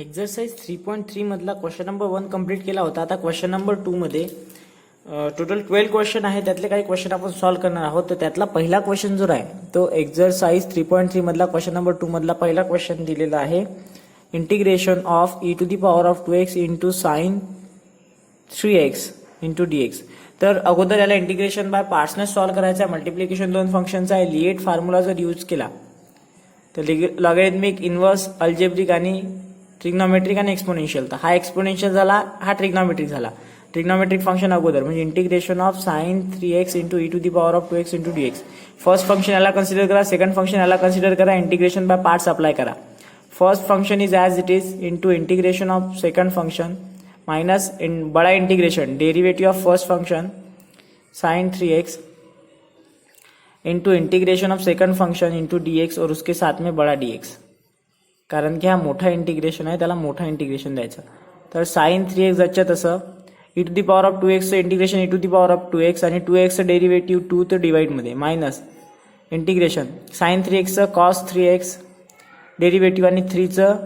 Exercise 3.3 मधला question number 1 complete केला होता. आता क्वेश्चन नंबर 2 मध्ये टोटल 12 क्वेश्चन आहे. त्यातले काही क्वेश्चन आपण सॉल्व्ह करणार आहोत. तर त्यातला पहिला क्वेश्चन जो आहे तो एक्झरसाइज 3.3 मधला क्वेश्चन नंबर 2 मधला पहिला क्वेश्चन दिलेला आहे. Integration of e⁴ into sine 3x into dx. तर अगोदर याला इंटिग्रेशन बाय पार्ट्सने सॉल्व्ह करायचं आहे. मल्टिप्लिकेशन दोन फंक्शनचा आहे. लिएट फॉर्म्युला जर यूज केला तर लॉगॅरिथमिक, इन्व्हर्स, अल्जेब्रिक आणि ट्रिग्नोमेट्रिक आणि एक्सपोनेन्शियल. तर हा एक्सपोनेन्शियल झाला, हा ट्रिग्नोमेट्रिक झाला. ट्रिग्नोमेट्रिक फंक्शन अगोदर म्हणजे integration of sine 3x into e⁴ into dx. First function याला कन्सिडर करा, सेकंड फंक्शन याला कन्सिडर करा, इंटिग्रेशन बाय पार्ट्स अप्लाय करा. First function is as it is into integration of second function minus बड़ा integration derivative of first function sine 3x into integration of second function into dx और उसके साथ में बड़ा dx. कारण की हा मोठा इंटिग्रेशन आहे, त्याला मोठा इंटिग्रेशन द्यायचं. तर साइन 3x जच्या तसं e⁴ इंटिग्रेशन e⁴ आणि 2x डेरिव्हेटिव्ह 2 तर डिवाइडमध्ये minus integration sine 3x cos 3x derivative आणि 3चं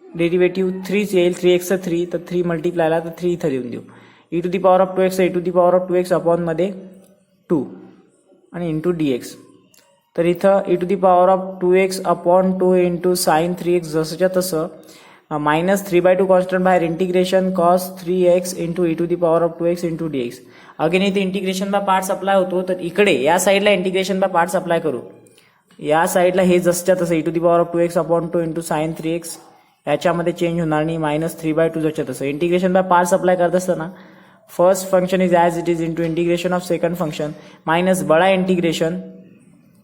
डेरिव्हेटिव्ह 3 येईल. 3x 3 तर 3 मल्टिप्लायला तर 3 इथं देऊन देऊ. e⁴ अपॉन मध्ये 2 आणि इंटू dx. तर इथं e⁴ upon 2 into sine 3x जसंच्या तसं मायनस 3/2 कॉन्स्टंट बाहेर integration cos 3x into e⁴ into dx. Again इथे इंटिग्रेशन बाय पार्ट्स अप्लाय होतो. तर इकडे या साईडला इंटिग्रेशन बाय पार्ट्स अप्लाय करू. या साईडला हे जसंच्या तसं e⁴ upon 2 into sine 3x याच्यामध्ये चेंज होणार नाही. मायनस 3/2 जसं तसं इंटिग्रेशन बाय पार्ट्स अप्लाय करत असताना first function is as it is into integration of second function minus बड़ा integration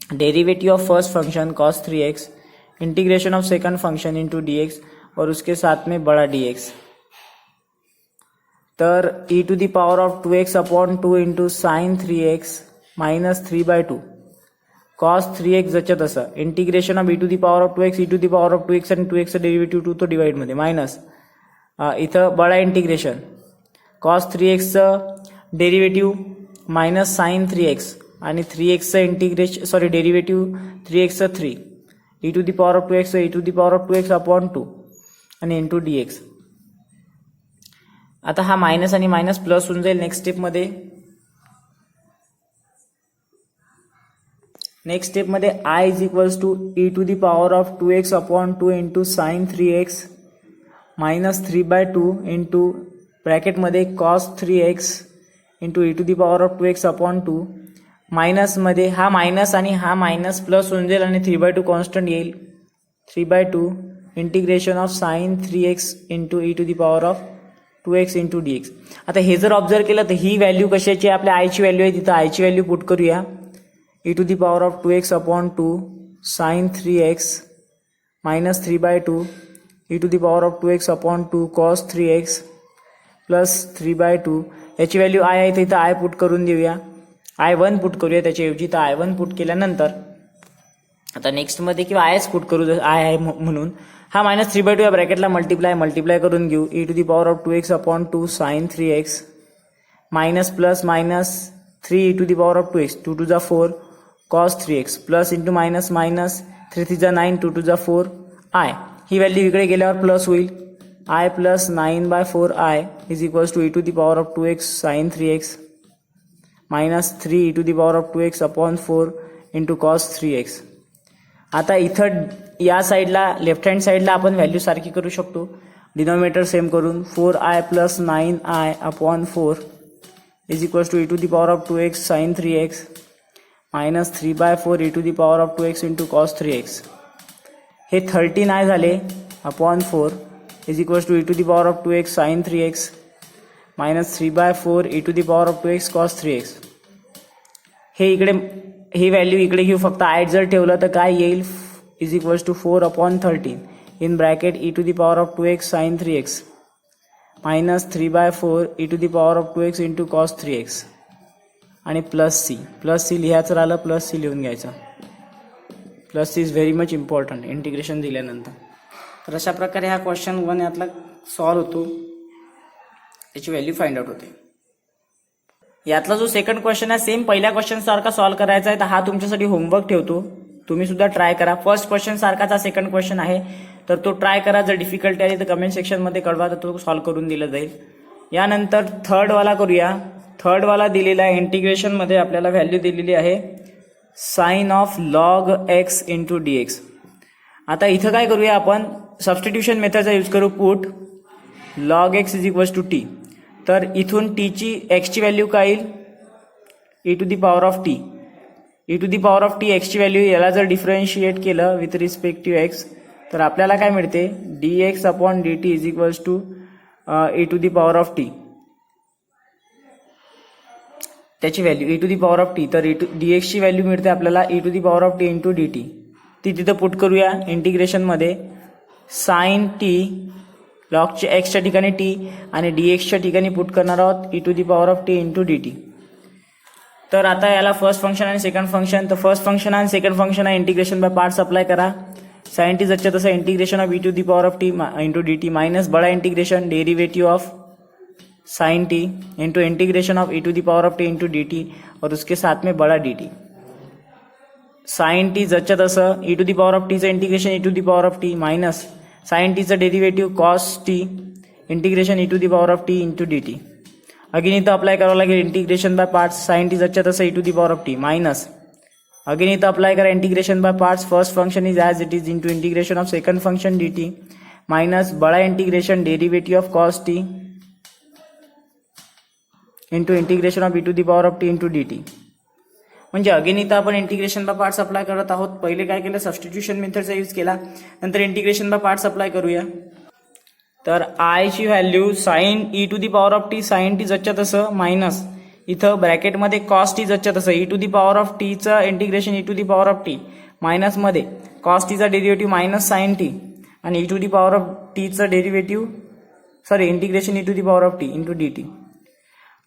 derivative of first function cos 3x integration of second function into dx और उसके साथ में बड़ा dx. तर e⁴ upon 2 into sine 3x minus 3/2 cos 3x जच्या तसं integration of e⁴ आणि 2x डेरिव्हेटिव्ह 2 तो डिवाइड मध्ये मायनस इथं बड़ा integration cos 3x derivative minus sine 3x आणि 3x integration derivative 3x 3 e⁴ upon 2 आणि इंटू dx. आता हा मायनस आणि मायनस प्लस होऊन जाईल नेक्स्ट स्टेपमध्ये. नेक्स्ट स्टेपमध्ये i is equals to e⁴ upon 2 into sine 3x minus 3/2 into ब्रॅकेटमध्ये cos 3x into e⁴ upon 2 मायनसमध्ये हा मायनस आणि हा मायनस प्लस होऊन जाईल आणि 3/2 कॉन्स्टंट येईल. 3/2 integration of sine 3x into e⁴ into dx. आता हे जर ऑब्झर्व केलं तर ही व्हॅल्यू कशाची आहे, आपल्या आयची व्हॅल्यू आहे. तिथं आयची व्हॅल्यू पुट करूया. e⁴ upon 2 sine 3x minus 3/2 e⁴ upon 2 cos 3x plus 3/2. याची व्हॅल्यू आय आहे तर इथं आय पुट करून देऊया. i1 पुट करूया त्याच्याऐवजी. तर i1 पुट केल्यानंतर आता नेक्स्टमध्ये किंवा आयच पुट करू आय आहे म्हणून हा मायनस 3/2 या ब्रॅकेटला मल्टिप्लाय करून घेऊ. e⁴ upon 2 sine 3x minus plus minus 3 e⁴ 2 to the 4 cos 3x प्लस into minus minus 3 3 9 2 to the 4 i. ही व्हॅल्यू इकडे गेल्यावर प्लस होईल. i plus 9/4 i is equals to e⁴ sine 3x minus 3 e⁴ upon 4 into cos 3x. आता इथं या साईडला left hand साईडला आपण व्हॅल्यू सारखी करू शकतो. डिनॉमिनेटर सेम करून 4i plus 9i upon 4 is equals to e⁴ sine 3x minus 3/4 e⁴ into cos 3x. हे 13i झाले upon 4 is equals to e⁴ sine 3x minus 3/4 e⁴ cos 3x. हे इकडे ही व्हॅल्यू इकडे घेऊ. फक्त आय जर ठेवलं तर काय येईल is equals to 4 upon 13 in bracket e⁴ sine 3x minus 3/4 e⁴ into cos 3x आणि प्लस सी लिहायचं राहिलं, प्लस सी लिहून घ्यायचं. Plus C is very much important integration दिल्यानंतर. तर अशा प्रकारे हा क्वेश्चन 1 यातला सॉल्व्ह होतो, त्याची व्हॅल्यू फाइंड आउट होते. यातला जो सेकंड क्वेश्चन आहे सेम पहिल्या क्वेश्चन सारखा सॉल्व्ह करायचा आहे. तर हा तुमच्यासाठी होमवर्क ठेवतो. तुम्ही सुद्धा ट्राय करा. फर्स्ट क्वेश्चन सारखाच हा सेकंड क्वेश्चन आहे, तर तो ट्राय करा. जर डिफिकल्टी आली तर कमेंट सेक्शनमध्ये कळवा, तर तो सॉल्व्ह करून दिला जाईल. यानंतर थर्डवाला करूया. थर्डवाला दिलेला आहे इंटिग्रेशनमध्ये आपल्याला व्हॅल्यू दिलेली आहे sine of log x into d x. आता इथं काय करूया आपण, सबस्टिट्यूशन मेथडचा यूज करू. Put log x is equals to t. तर इथून टीची एक्सची व्हॅल्यू काय येईल, e to the power of t. E to the power of t एक्सची व्हॅल्यू, याला जर डिफरन्शिएट केलं विथ रिस्पेक्ट टू एक्स तर आपल्याला काय मिळते, d x upon d t is equals to e to the power of t. त्याची value e to the power of t. तर डी एक्सची व्हॅल्यू मिळते आपल्याला e to the power of t into d t. ती तिथं put करूया इंटिग्रेशनमध्ये. Sine T लॉगच्या एक्सच्या ठिकाणी टी आणि डी एक्सच्या ठिकाणी पुट करणार आहोत e to the power of t into d t. तर आता याला फर्स्ट फंक्शन आणि सेकंड फंक्शन. तर फर्स्ट फंक्शन आणि सेकंड फंक्शन आहे इंटिग्रेशन बाय पार्ट्स अप्लाय करा. साइन टी जसं तसं integration of e to the power of t into d t minus बड़ा integration derivative of sine t into integration of e to the power of t into d t और उसके साथ में बड़ा d t. Sine t जच्च्या तसं e to the power of टीचं integration e to the power of t minus sine टीचं derivative cos t integration e to the power of t into d t. Again इथं apply करावं लागेल integration by parts. Sine t जच्च्या तसं e to the power of t minus again इथं apply करा integration by parts. First function is as it is into integration of second function d t minus बड़ा integration derivative of cos t into integration of e to the power of t into d t. म्हणजे again इथं आपण integration by parts apply करत आहोत. पहिले काय केलं, substitution मेथडचा यूज केला, नंतर इंटिग्रेशन बाय पार्ट्स अप्लाय करूया. तर आयची value sine e to the power of t sine t जच्च्या तसं मायनस इथं ब्रॅकेटमध्ये कॉस टी जच्च्या तसं e to the power of टीचं integration e to the power of t मायनसमध्ये कॉस टीचा डेरिव्हेटिव्ह मायनस साइन टी आणि e to the power of टीचं derivative integration e to the power of t into d t.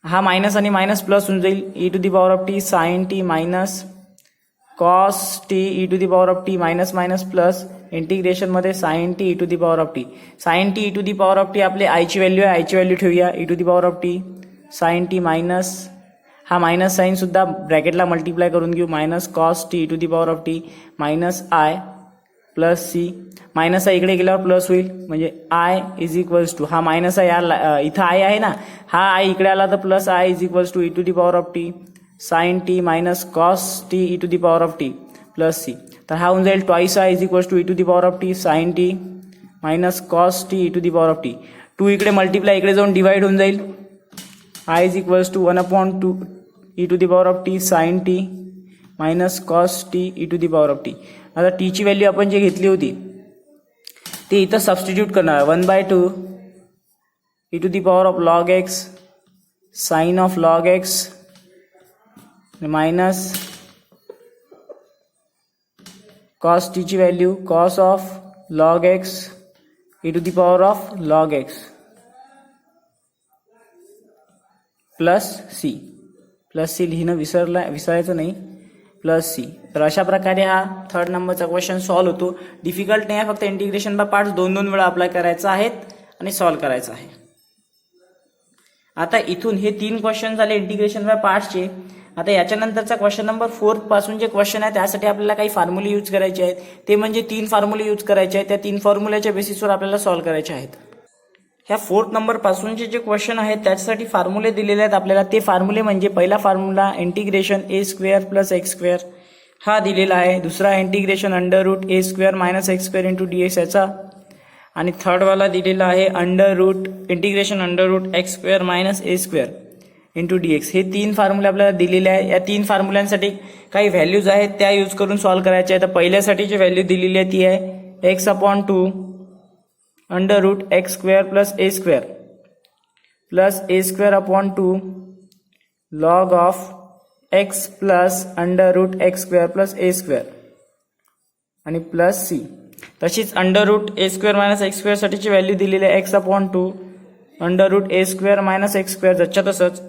हा minus आणि minus plus होऊन जाईल e to the power of t sine t minus cos t e to the power of t minus minus plus इंटिग्रेशनमध्ये sine t e to the power of t. Sine t e to the power of t आपली आयची value आहे, आयची value ठेवूया e to the power of t sine t minus हा minus sine सुद्धा ब्रॅकेटला multiply करून घेऊ minus cos t e to the power of t minus I plus C. Minus I इकडे गेल्यावर प्लस होईल म्हणजे आय इज इक्वल्स टू हा मायनस आय इथं आय आहे ना, हा आय इकडे आला तर plus I is equals to e to the power of t sine t minus cos t e to the power of t plus C. तर हा होऊन जाईल twice I is equals to e to the power of t sine t minus cos t e to the power of t. Two इकडे multiply इकडे जाऊन divide होऊन जाईल. I is equals to 1/2 e to the power of t sine t minus cos t e to the power of t. आता टीची value आपण जे घेतली होती ती इथं सबस्टिट्यूट करणार 1/2 e to the power of log x sine of log x minus cos टीची value cos of log x e to the power of log x plus c. Plus c लिहिणं विसरायचं नाही, प्लस सी. तर अशा प्रकारे हा third नंबरचा question solve होतो. डिफिकल्ट नाही आहे, फक्त इंटिग्रेशन बाय पार्ट्स 2 वेळा अप्लाय करायचं आहेत आणि सॉल्व्ह करायचं आहे. आता इथून हे 3 क्वेश्चन झाले इंटिग्रेशन बाय पार्ट्सचे. आता याच्यानंतरचा क्वेश्चन नंबर 4 पासून जे क्वेश्चन आहे त्यासाठी आपल्याला काही फॉर्म्युले यूज करायचे आहेत. ते म्हणजे 3 फॉर्म्युले यूज करायचे आहेत. त्या 3 फॉर्म्युल्याच्या बेसिसवर आपल्याला सॉल्व्ह करायचे आहेत. ह्या 4th नंबर पासूनचे जे क्वेश्चन आहेत त्याच्यासाठी फॉर्म्युले दिलेले आहेत आपल्याला. ते फॉर्म्युले म्हणजे पहिला formula integration a square plus x square हा दिलेला आहे. दुसरा integration under root a square minus x square into d x याचा. आणि थर्डवाला दिलेला आहे integration under root x square minus a square into d x. हे 3 फॉर्म्युले आपल्याला दिलेले आहे. या 3 फॉर्म्युल्यांसाठी काही व्हॅल्यूज आहेत त्या यूज करून सॉल्व्ह करायचे आहे. तर पहिल्यासाठी जी व्हॅल्यू दिलेली आहे ती आहे x/2 under root x square plus a square upon 2 log of x plus under root x square plus a square आणि प्लस सी. तशीच under root a square minus x square साठीची व्हॅल्यू दिलेली आहे x/2 under root a square minus x square जच्या तसंच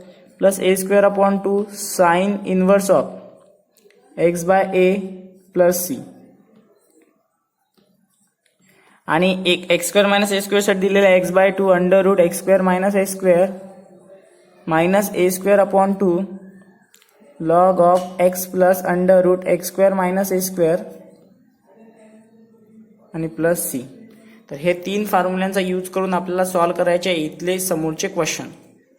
plus a square upon 2 sine inverse of x by a plus C. आणि एक x square minus a square साठी दिलेला आहे x/2 under root x square minus a square minus a square upon 2 log of x plus under root x square minus a square आणि plus C. तर हे 3 फॉर्म्युल्यांचा use करून आपल्याला solve करायचे इथले समोरचे क्वेश्चन.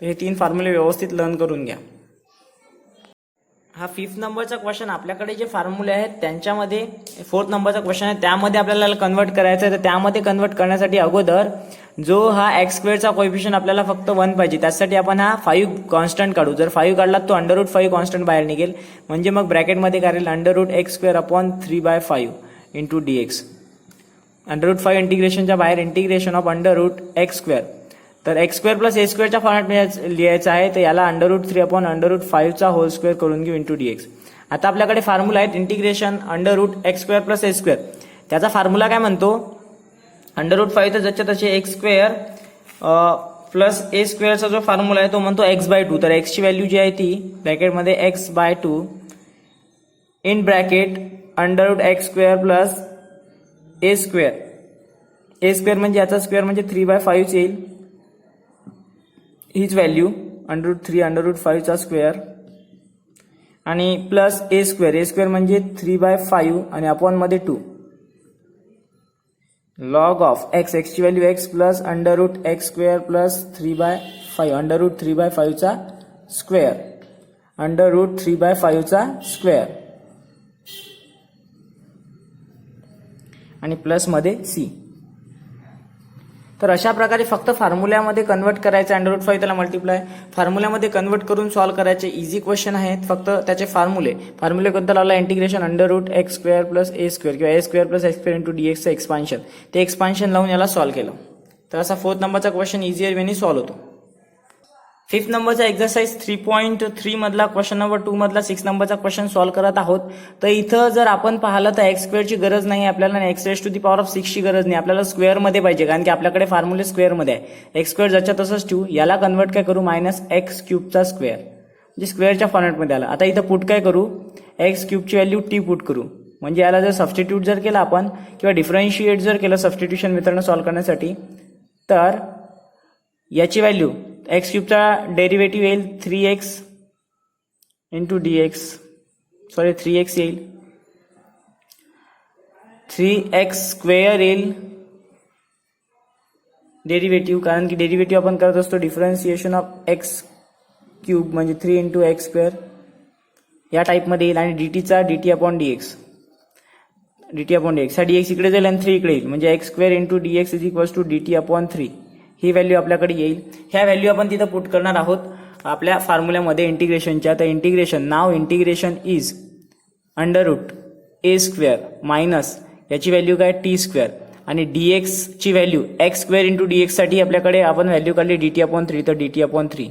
तर हे 3 फॉर्म्युले व्यवस्थित लर्न करून घ्या. हा 5th नंबरचा क्वेश्चन आपल्याकडे जे फॉर्म्युले आहेत त्यांच्यामध्ये 4th नंबरचा क्वेश्चन आहे त्यामध्ये आपल्याला कन्वर्ट करायचं आहे. तर त्यामध्ये कन्वर्ट करण्यासाठी अगोदर जो हा एक्स स्क्वेअरचा कोएफिशियंट आपल्याला फक्त 1 पाहिजे त्यासाठी आपण हा 5 कॉन्स्टंट काढू. जर 5 काढला तो अंडर रूट 5 कॉन्स्टंट बाहेर निघेल म्हणजे मग ब्रॅकेटमध्ये काय राहील under root x square upon 3/5 into d x. Under root 5 इंटिग्रेशनच्या बाहेर integration of under root x square. तर एक्स स्क्वेअर प्लस ए स्क्वेअरच्या फॉर्मॅट लिहायचं आहे तर याला under root 3 upon under root 5चा होल स्क्वेअर करून घेऊ इंटू डी एक्स. आता आपल्याकडे फॉर्म्युला आहेत integration under root x square plus a square. त्याचा फॉर्म्युला काय म्हणतो अंडर रूट 5 तर जसच्या तसे एक्स स्क्वेअर प्लस ए स्क्वेअरचा जो फॉर्म्युला आहे तो म्हणतो x/2. तर एक्सची व्हॅल्यू जी आहे ती ब्रॅकेटमध्ये x/2 in bracket under root x square plus a square. A square म्हणजे याचा स्क्वेअर म्हणजे 3/5 येईल हीच value under root 3 under root 5चा स्क्वेअर आणि plus a square. A square म्हणजे 3/5 आणि अपॉन मध्ये 2 लॉग ऑफ एक्स. एक्सची value x plus under root x square plus 3/5 under root 3/5चा स्क्वेअर अंडर रूट 3/5चा स्क्वेअर आणि प्लस मध्ये सी. तर अशा प्रकारे फक्त फॉर्म्युल्यामध्ये कन्वर्ट करायचं अंडर रूट 5 त्याला मल्टिप्लाय फॉर्म्युल्यामध्ये कन्वर्ट करून सॉल्व करायचे इझी क्वेश्चन आहेत. फक्त त्याचे फॉर्म्युले कोणता लावला integration under root x square plus a square किंवा a square plus x square into d एक्सचं एक्सपान्शन. ते एक्सपान्शन लावून याला सॉल्व केलं तर असा 4th नंबरचा क्वेश्चन इझियर वेनी सॉल्व होतो. 5th नंबरचा एक्सरसाइज 3.3 मधला क्वेश्चन नंबर 2 मधला 6 नंबरचा क्वेश्चन सॉल्व करत आहोत. तर इथं जर आपण पाहिलं तर एक्स स्क्वेअरची गरज नाही आपल्याला x raise to the power of 6 ची गरज नाही आपल्याला स्क्वेअर मध्ये पाहिजे कारण की आपल्याकडे फॉर्म्युले स्क्वेअर मध्ये आहे. एक्स स्क्वेअर ज्याच्या तसंच ठेवू याला कन्वर्ट काय करू मायनस एक्स क्यूबचा स्क्वेअर म्हणजे स्क्वेअरच्या फॉर्मॅटमध्ये आला. आता इथं पुट काय करू एक्स क्यूबची व्हॅल्यू टी पुट करू म्हणजे याला जर सबस्टिट्यूट जर केला आपण किंवा डिफरन्शिएट जर केलं सबस्टिट्यूशन मेथडनं सॉल्व करण्यासाठी तर याची व्हॅल्यू एक्स क्यूबचा डेरिव्हेटिव्ह येईल 3x into d x 3x येईल 3x स्क्वेअर येईल डेरिव्हेटिव्ह कारण की डेरिव्हेटिव्ह आपण करत असतो डिफरन्शिएशन ऑफ एक्स क्यूब म्हणजे 3 इंटू एक्स स्क्वेअर या टाईपमध्ये येईल आणि डीटीचा dt अपॉन dx हा dx इकडे जाईल आणि 3 इकडे येईल म्हणजे x square into dx is equals to dt upon 3 ही व्हॅल्यू आपल्याकडे येईल. ह्या व्हॅल्यू आपण तिथं पुट करणार आहोत आपल्या फॉर्म्युल्यामध्ये इंटिग्रेशनच्या. तर integration is under root a square minus याची व्हॅल्यू काय टी स्क्वेअर आणि dx ची value x square into dx साठी आपल्याकडे आपण व्हॅल्यू काढली dt अपॉन 3 तर dt अपॉन 3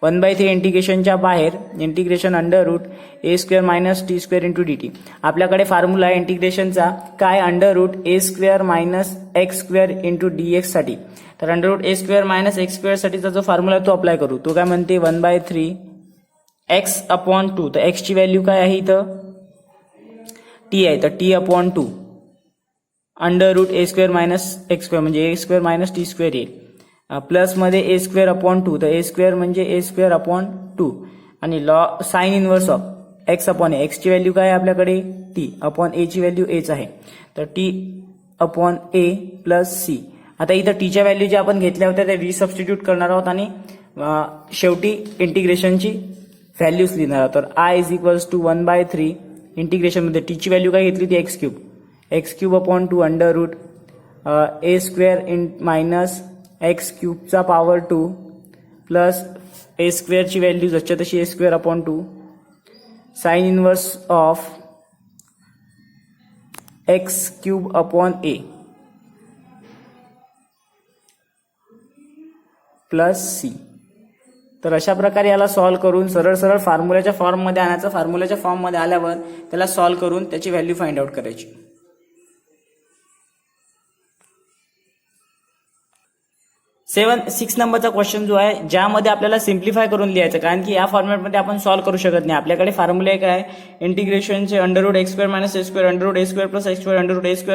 1/3 इंटिग्रेशनच्या बाहेर integration under root a square minus t square into dt. आपल्याकडे फॉर्म्युला आहे इंटिग्रेशनचा काय under root a square minus x square into dx साठी. तर under root a square minus x square साठीचा जो फॉर्म्युला तो अप्लाय करू तो काय म्हणते 1/3 एक्स अपॉन 2. तर एक्स ची व्हॅल्यू काय आहे इथं टी आहे तर T upon 2 under root a square minus x square म्हणजे ए स्क्वेअर मायनस टी स्क्वेअर येईल प्लस मध्ये ए स्क्वेअर अपॉन 2 तर ए स्क्वेअर म्हणजे ए स्क्वेअर अपॉन 2 आणि law sign inverse of x upon A. X ची व्हॅल्यू काय आहे आपल्याकडे टी अपॉन ए ची व्हॅल्यू एच आहे तर T upon a plus C. आता इथं टीच्या व्हॅल्यू ज्या आपण घेतल्या होत्या त्या रिसबस्टिट्यूट करणार आहोत आणि शेवटी इंटिग्रेशनची व्हॅल्यूज लिहिणार आहोत. तर आय इज इक्वल्स टू 1/3 इंटिग्रेशनमध्ये टीची व्हॅल्यू काय घेतली ती x cube upon 2 under root a square in minus x क्यूबचा पॉवर 2 प्लस ए स्क्वेअरची व्हॅल्यू जसच्या तशी a square upon 2 sine inverse of x cube upon a plus C. तर अशा प्रकारे याला सॉल्व करून सरळ फॉर्म्युल्याच्या फॉर्ममध्ये आणायचं. फॉर्म्युल्याच्या फॉर्ममध्ये आल्यावर त्याला सॉल्व करून त्याची व्हॅल्यू फाइंड आउट करायची. 6 नंबरचा क्वेश्चन जो आहे ज्यामध्ये आपल्याला सिम्प्लिफाय करून लिहायचं, कारण की या फॉर्मॅटमध्ये आपण सॉल्व्ह करू शकत नाही. आपल्याकडे फॉर्म्युले काय इंटिग्रेशनचे √x² - a² √a² + x²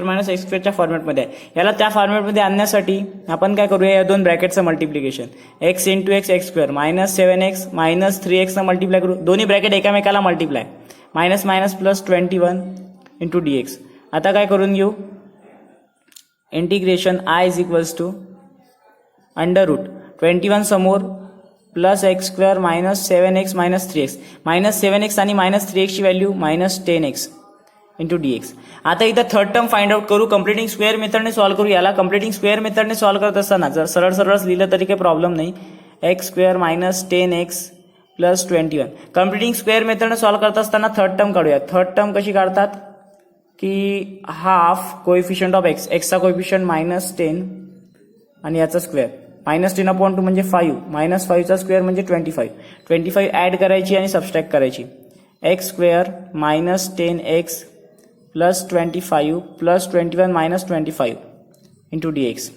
√a² - x² फॉर्मॅटमध्ये आहे. याला त्या फॉर्मॅटमध्ये आणण्यासाठी आपण काय करूया, या दोन ब्रॅकेटचं multiplication x × x x² - 7x - 3x न मल्टिप्लाय करू. दोन्ही ब्रॅकेट एकामेकाला multiply minus minus plus 21 × dx. आता काय करून घेऊ, इंटिग्रेशन I = √21 समोर plus x² - 7x - 3x. -7x आणि -3x ची व्हॅल्यू -10x × dx. आता इथं थर्ड टर्म फाइंड आउट करू. कम्प्लिटिंग स्क्वेअर मेथडने सॉल्व्ह करू. याला कम्प्लिटिंग स्क्वेअर मेथडने सॉल्व्ह करत असताना जर सरळ सरळ लिहिलं तरी काही प्रॉब्लेम नाही. x² - 10x + 21. Completing square मेथडने solve करत असताना थर्ड टर्म काढूया. थर्ड टर्म कशी काढतात की हाफ कोएफिशियंट ऑफ एक्सचा कोएफिशियंट -10 आणि याचा स्क्वेअर -10/2 म्हणजे 5 -5चा स्क्वेअर म्हणजे 25 ऍड करायची आणि सबस्ट्रॅक्ट करायची. x² - 10x + 25 + 21 - 25 × dx.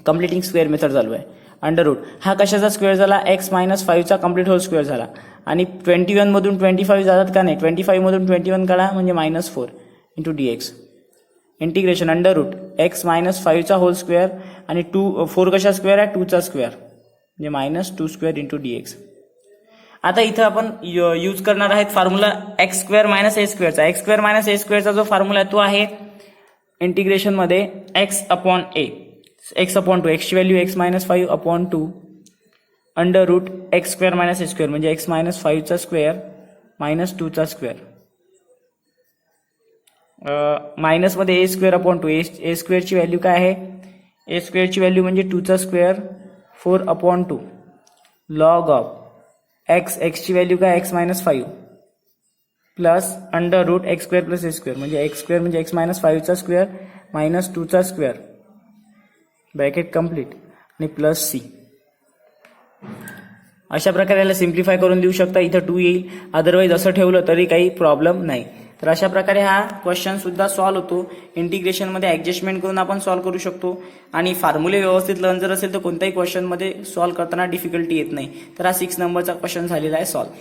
Completing square method चालू आहे. √. हा कशाचा स्क्वेअर झाला, x - 5चा कम्प्लीट होल स्क्वेअर झाला. आणि 21 मधून 25 जातात का नाही, 25 मधून 21 काढा म्हणजे -4 × dx. इंटिग्रेशन √x - 5चा होल स्क्वेअर आणि 4 कशा स्क्वेअर आहे, 2चा स्क्वेअर म्हणजे -2² × dx. आता इथं आपण यूज करणार आहेत फॉर्म्युला x² - a² चा. x² - a² चा जो फॉर्म्युला आहे तो आहे इंटिग्रेशन मध्ये x/a x/2 x ची व्हॅल्यू x - 5/2 √x² - a² म्हणजे x - 5चा स्क्वेअर -2चा स्क्वेअर मायनस मध्ये a²/2 a² ची व्हॅल्यू काय आहे, a² ची व्हॅल्यू म्हणजे 2चा स्क्वेअर 4/2 लॉग ऑफ x ची व्हॅल्यू काय x - 5 प्लस √x² + a² म्हणजे x² म्हणजे x - 5चा स्क्वेअर -2चा स्क्वेअर ब्रॅकेट कम्प्लीट आणि प्लस c. अशा प्रकारे याला सिम्प्लिफाय करून देऊ शकता. इथं 2 येईल, अदरवाईज असं ठेवलं तरी काही प्रॉब्लेम नाही. तर अशा प्रकारे हा क्वेश्चन सुद्धा सॉल्व्ह होतो. इंटिग्रेशनमध्ये ॲडजस्टमेंट करून आपण सॉल्व्ह करू शकतो आणि फॉर्म्युले व्यवस्थित लर्न जर असेल तर कोणत्याही क्वेश्चनमध्ये सॉल्व्ह करताना डिफिकल्टी येत नाही. तर हा 6 नंबरचा क्वेश्चन झालेला आहे सॉल्व्ह.